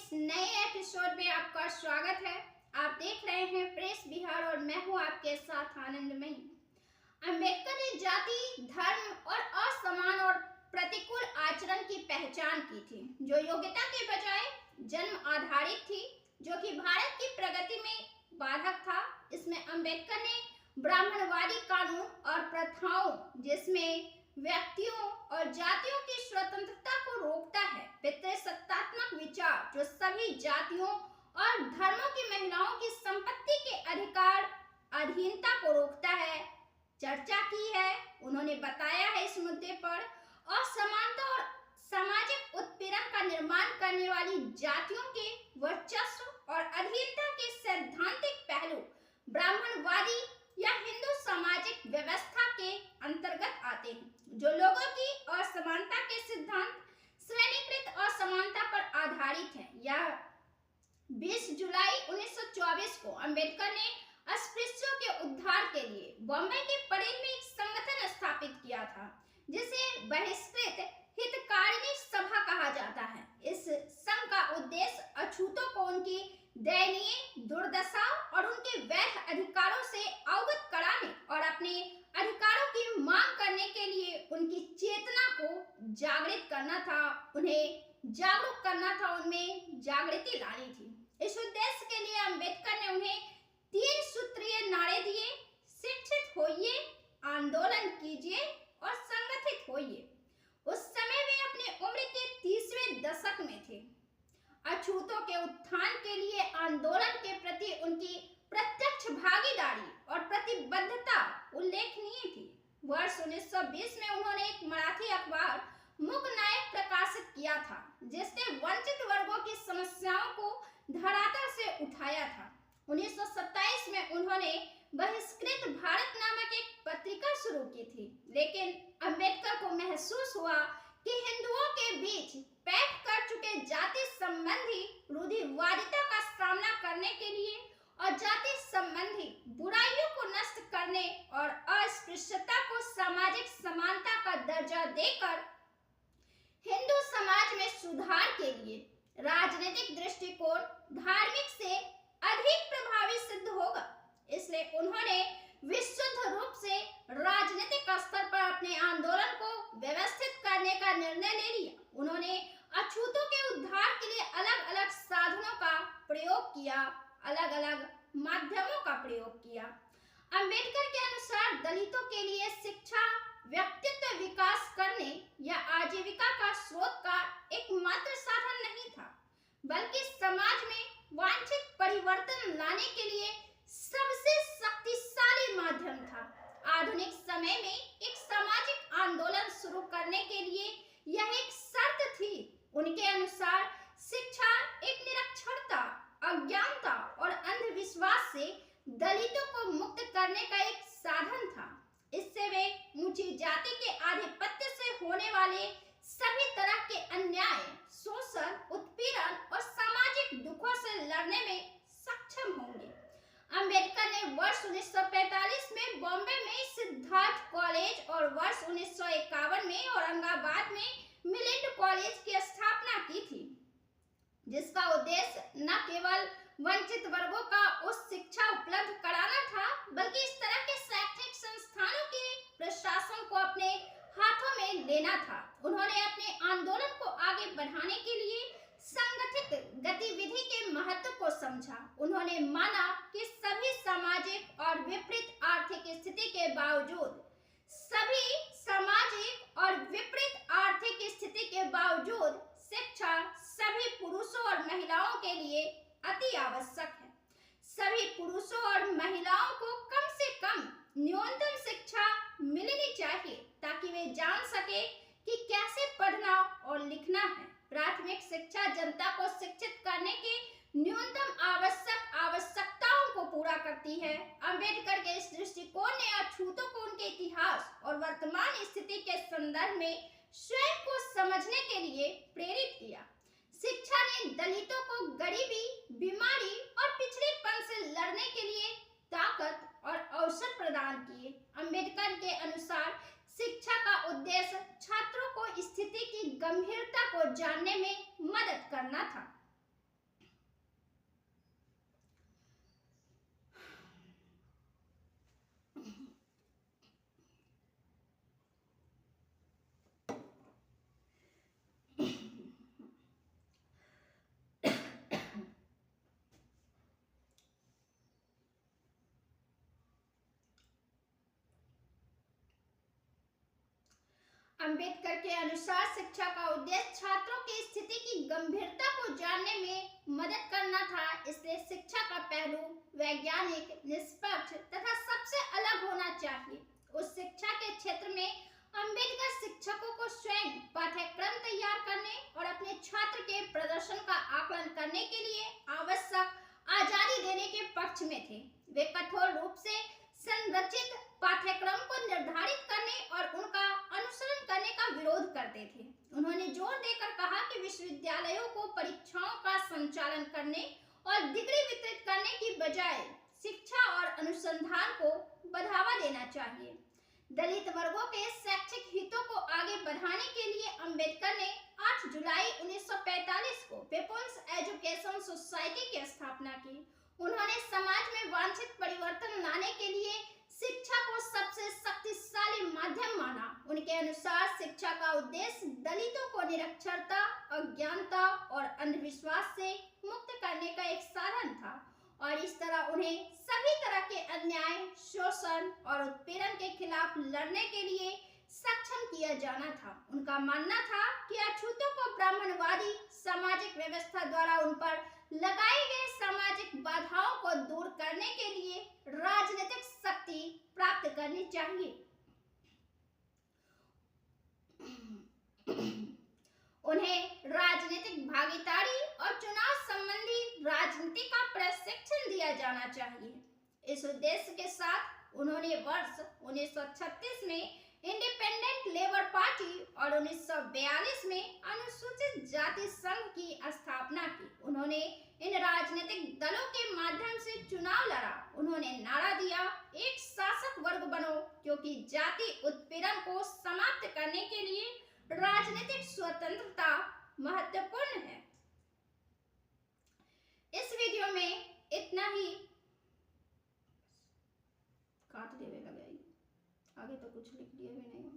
इस नए एपिसोड में आपका स्वागत है। आप देख रहे हैं प्रेस बिहार और मैं हूं आपके साथ आनंदमयी। अंबेडकर ने जाति, धर्म और असमान और प्रतिकूल आचरण की पहचान की थी, जो योग्यता के बजाय जन्म आधारित थी, जो कि भारत की प्रगति में बाधक था। इसमें अंबेडकर ने ब्राह्मणवादी कानून और प्रथाओं, जिसमें व्यक्तियों और जातियों की स्वतंत्रता को रोकता है, पितृसत्तात्मक विचार जो सभी जातियों और धर्मों की महिलाओं की संपत्ति के अधिकार अधीनता को रोकता है, चर्चा की है। उन्होंने बताया है इस मुद्दे पर असमानता और सामाजिक उत्पीड़न का निर्माण करने वाली जातियों के वर्चस्व और अधीनता के सैद्धांतिक पहलू ब्राह्मणवादी या हिंदू सामाजिक व्यवस्था के अंतर्गत आते हैं, जो लोगों की असमानता के सिद्धांत श्रेणीकृत असमानता पर आधारित है। यह 20 जुलाई 1924 को अंबेडकर ने अस्पृश्यों के उद्धार के लिए बॉम्बे के परेड में एक संगठन स्थापित किया था, जिसे बहिष्कृत हितकारिणी सभा कहा जाता है। इस संघ का उद्देश्य अछूतों को उनकी दयनीय दुर्दशा और उनके वैध अधिकारों से अवगत कराने और अपने अधिकारों की मांग करने के लिए उनकी चेतना को जागृत करना था, उन्हें जागरूक करना था, उनमें जागृति लानी थी। इस उद्देश्य के लिए अंबेडकर ने उन्हें 3 सूत्रीय नारे दिए: शिक्षित होइए, आंदोलन कीजिए और संगठित होइए। उस समय वे अपने उम्र के 30वें दशक में थे। अछूतों के उत्थान के लिए आंदोलन के प्रति उनकी प्रत्यक्ष भागीदारी और प्रतिबद्धता उल्लेखनीय थी। वर्ष 1920 में उन्होंने एक मराठी अखबार मूकनायक प्रकाशित किया था, जिसने वंचित वर्गों की समस्याओं को धरातल से उठाया था। 1927 में उन्होंने बहिष्कृत भारत नामक एक पत्रिका शुरू की थी, लेकिन अंबेडकर को महसूस हुआ कि हिंदुओं के बीच पैठ कर चुके जाति संबंधी रूढ़िवादिता का सामना करने के लिए और जाति संबंधी बुराइयों को नष्ट करने और अस्पृश्यता को सामाजिक समानता का दर्जा देकर हिंदू समाज में सुधार के लिए राजनीतिक दृष्टिकोण धार्मिक से अधिक प्रभावी सिद्ध होगा। इसलिए उन्होंने विशुद्ध रूप से राजनीतिक स्तर पर अपने आंदोलन को व्यवस्थित करने का निर्णय ले लिया। उन्होंने अछूतों के उद्धार के लिए अलग अलग साधनों का प्रयोग किया, अलग अलग माध्यमों का प्रयोग किया। अंबेडकर के अनुसार दलितों के लिए शिक्षा व्यक्तित्व विकास करने या आजीविका का स्रोत का एकमात्र साधन नहीं था, बल्कि समाज में वांछित परिवर्तन लाने के लिए सबसे शक्तिशाली माध्यम था। आधुनिक समय में एक सामाजिक आंदोलन शुरू करने के लिए यह एक शर्त थी। उनके अनुसार शिक्षा एक निरक्षरता, अज्ञानता और अंधविश्वास से दलितों को मुक्त करने का एक साधन था। इससे वे ऊंची जाति के आधिपत्य से होने वाले सभी तरह के अन्याय, शोषण, उत्पीड़न और सामाजिक दुखों से लड़ने में सक्षम होंगे। अंबेडकर ने वर्ष 1945 में बॉम्बे में सिद्धार्थ कॉलेज और वर्ष 1951 में औरंगाबाद में मिलिंड कॉलेज की स्थापना की थी, जिसका उद्देश्य न केवल वंचित वर्गों का उच्च शिक्षा उपलब्ध कराना था, बल्कि इस तरह के शैक्षणिक संस्थानों के प्रशासन को अपने हाथों में लेना था। उन्होंने अपने आंदोलन को आगे बढ़ाने के लिए संगठित गतिविधि के महत्व को समझा। उन्होंने माना कि सभी सामाजिक और विपरीत आर्थिक स्थिति के बावजूद शिक्षा सभी पुरुषों और महिलाओं के लिए अति आवश्यक है। सभी पुरुषों और महिलाओं को कम से कम न्यूनतम शिक्षा मिलनी चाहिए, ताकि वे जान सके कि कैसे पढ़ना और लिखना है। प्राथमिक शिक्षा जनता को शिक्षित करने के न्यूनतम आवश्यकताओं को पूरा करती है। अंबेडकर के इस दृष्टिकोण ने अछूतों को उनके इतिहास और वर्तमान स्थिति के संदर्भ में स्वयं को समझने के लिए प्रेरित किया। शिक्षा ने दलितों को गरीबी, बीमारी और पिछड़ेपन से लड़ने के लिए ताकत और अवसर प्रदान किए। अंबेडकर के अनुसार शिक्षा का उद्देश्य छात्रों को स्थिति की गंभीरता को जानने में मदद करना था। अंबेडकर के अनुसार शिक्षा का उद्देश्य छात्रों की स्थिति की गंभीरता को जानने में मदद करना था, इसलिए शिक्षा का पहलू वैज्ञानिक, निष्पक्ष तथा सबसे अलग होना चाहिए। उस शिक्षा के क्षेत्र में अंबेडकर शिक्षकों को स्वयं पाठ्यक्रम तैयार करने और अपने छात्र के प्रदर्शन का आकलन करने के लिए आवश्यक आजादी देने के पक्ष में थे। वे कठोर रूप से संरचित पाठ्यक्रम को निर्धारित करने और उनका अनुसरण करने का विरोध करते थे। उन्होंने जोर देकर कहा कि विश्वविद्यालयों को परीक्षाओं का संचालन करने और डिग्री वितरित करने की बजाय शिक्षा और अनुसंधान को बढ़ावा देना चाहिए। दलित वर्गों के शैक्षिक हितों को आगे बढ़ाने के लिए अंबेडकर ने 8 जुलाई 1945 को पीपुल्स एजुकेशन सोसाइटी की स्थापना की। उन्होंने समाज में वांछित परिवर्तन लाने के लिए शिक्षा को सबसे शक्तिशाली माध्यम माना। उनके अनुसार शिक्षा का उद्देश्य दलितों को निरक्षरता, अज्ञानता और अंधविश्वास से मुक्त करने का एक साधन था और इस तरह उन्हें सभी तरह के अन्याय, शोषण और उत्पीड़न के खिलाफ लड़ने के लिए सक्षम किया जाना था। उनका मानना था कि अछूतों को ब्राह्मणवादी सामाजिक व्यवस्था द्वारा उन पर लगाई गई सामाजिक बाधाओं को दूर करने के लिए राजनीतिक शक्ति प्राप्त करनी चाहिए। उन्हें राजनीतिक भागीदारी और चुनाव संबंधी राजनीति का प्रशिक्षण दिया जाना चाहिए। इस उद्देश्य के साथ उन्होंने वर्ष 1936 में इंडिपेंडेंट लेबर पार्टी और 1942 में अनुसूचित जाति संघ की स्थापना की। उन्होंने इन राजनीतिक दलों के माध्यम से चुनाव लड़ा। उन्होंने नारा दिया, एक शासक वर्ग बनो, क्योंकि जाति उत्पीड़न को समाप्त करने के लिए राजनीतिक स्वतंत्रता महत्वपूर्ण है। इस वीडियो में इतना ही। काट देवे लगे, आगे तो कुछ लिख दिया भी नहीं।